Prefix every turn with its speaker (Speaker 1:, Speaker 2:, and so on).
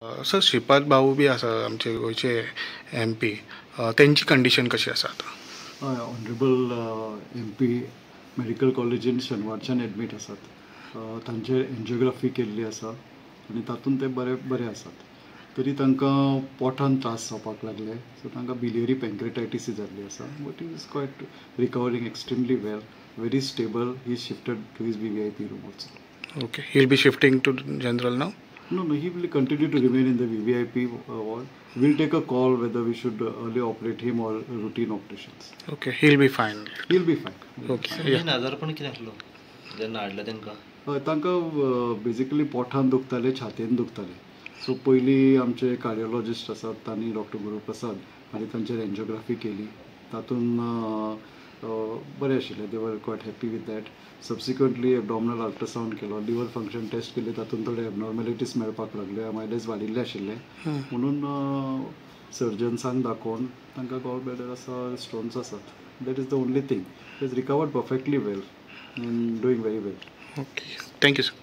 Speaker 1: Sir Shripad भाऊ बी आसा आमचे गोयचे MP, त्यांची कंडिशन कशी आसा आतां?
Speaker 2: हय, ऑनरेबल MP मेडिकल कॉलेजीन शेनवारच्यान एडमीट आसात. तांचे एंजियोग्राफी केल्ली आसा आनी तातूंत ते बरे आसात. तरी तांकां पोटान त्रास जावपाक लागले, सो तांकां बिलियरी पॅनक्रिटायटीस जाल्ली आसा. But he is quite recovering extremely well, very stable. He shifted to his VVIP room also.
Speaker 1: Okay, he'll be shifting to general now?
Speaker 2: No, he will continue to remain in the VVIP ward. We'll take a call whether we should early operate him or routine operations.
Speaker 1: Okay, he'll be fine.
Speaker 2: He'll be fine.
Speaker 1: Okay.
Speaker 3: Main आजारपण कितें आसलो जेन्ना हाडलें तांकां?
Speaker 2: तांकां basically पोटान दुखताले, छातयेन दुखताले. So पयलीं आमचे कार्डियोलॉजिस्ट आसात, तांणी डॉक्टर गुरुप्रसाद हांणी तांचेर एंजियोग्राफी केली. तातूंत बरें आशिल्लें, दे वर quiet happy with that. सबसिक्वंटली एबडॉमिनल ultrasound केलो, लिवर फंक्शन टेस्ट केले, तातूंत थोडे एबनॉर्मेलिटीज मेळपाक लागले, मायलेज वाडिल्ले आशिल्ले. म्हणून सर्जन्सांक दाखोवन तांकां गॉल ब्लॅडर आसा, स्टोन्स आसात. That is the only thing. He is recovered perfectly well and doing very well.
Speaker 1: Okay, thank you, sir.